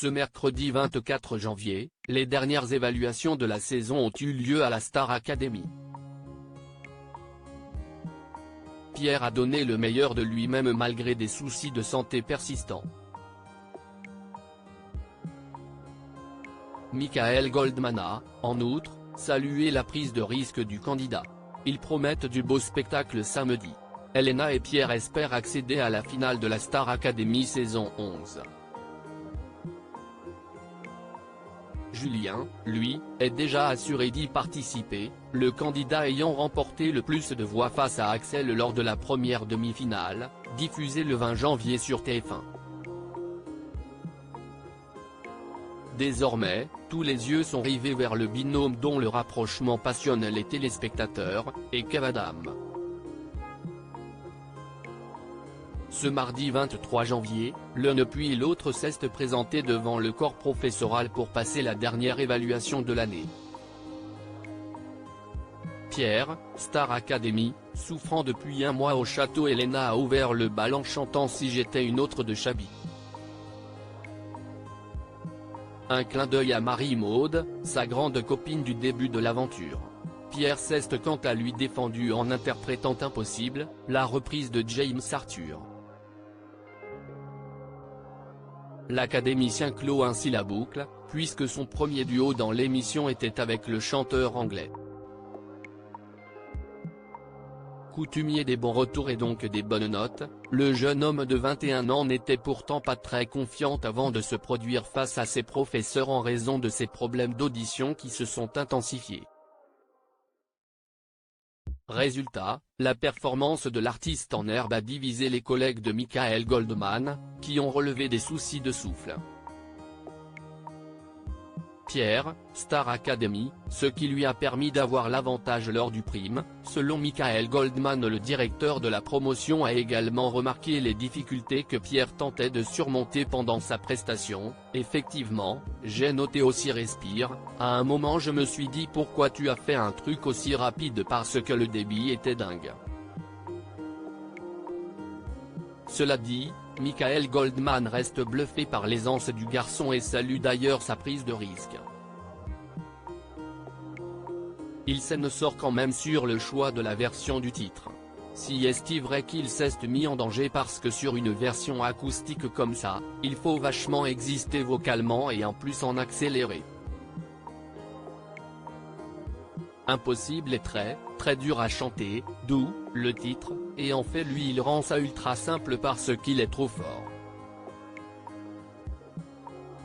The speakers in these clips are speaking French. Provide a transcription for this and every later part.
Ce mercredi 24 janvier, les dernières évaluations de la saison ont eu lieu à la Star Academy. Pierre a donné le meilleur de lui-même malgré des soucis de santé persistants. Michael Goldman a, en outre, salué la prise de risque du candidat. Ils promettent du beau spectacle samedi. Elena et Pierre espèrent accéder à la finale de la Star Academy saison 11. Julien, lui, est déjà assuré d'y participer, le candidat ayant remporté le plus de voix face à Axel lors de la première demi-finale, diffusée le 20 janvier sur TF1. Désormais, tous les yeux sont rivés vers le binôme dont le rapprochement passionne les téléspectateurs, et Kev Adam. Ce mardi 23 janvier, l'un puis l'autre s'est présenté devant le corps professoral pour passer la dernière évaluation de l'année. Pierre, Star Academy, souffrant depuis un mois au château, Elena a ouvert le bal en chantant Si j'étais une autre de Chabi. Un clin d'œil à Marie-Maude, sa grande copine du début de l'aventure. Pierre s'est quant à lui défendu en interprétant Impossible, la reprise de James Arthur. L'académicien clôt ainsi la boucle, puisque son premier duo dans l'émission était avec le chanteur anglais. Coutumier des bons retours et donc des bonnes notes, le jeune homme de 21 ans n'était pourtant pas très confiant avant de se produire face à ses professeurs en raison de ses problèmes d'audition qui se sont intensifiés. Résultat, la performance de l'artiste en herbe a divisé les collègues de Michael Goldman, qui ont relevé des soucis de souffle. Pierre, Star Academy, ce qui lui a permis d'avoir l'avantage lors du prime. Selon Michael Goldman, le directeur de la promotion a également remarqué les difficultés que Pierre tentait de surmonter pendant sa prestation. Effectivement, j'ai noté aussi respire, à un moment je me suis dit pourquoi tu as fait un truc aussi rapide parce que le débit était dingue. Cela dit, Michael Goldman reste bluffé par l'aisance du garçon et salue d'ailleurs sa prise de risque. Il s'en sort quand même sur le choix de la version du titre. Si est-il vrai qu'il s'est mis en danger parce que sur une version acoustique comme ça, il faut vachement exister vocalement et en plus en accéléré. Impossible est très dur à chanter, d'où le titre, et en fait lui il rend ça ultra simple parce qu'il est trop fort.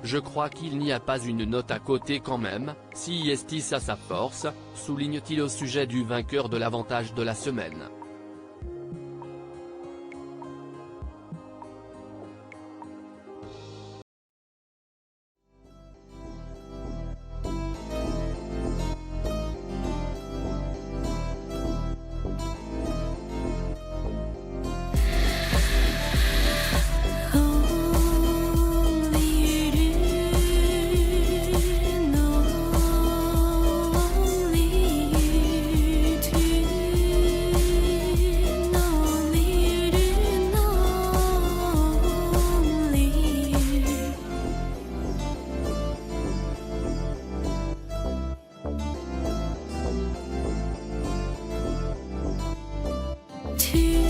Je crois qu'il n'y a pas une note à côté quand même, si est-il à sa force, souligne-t-il au sujet du vainqueur de l'avantage de la semaine. To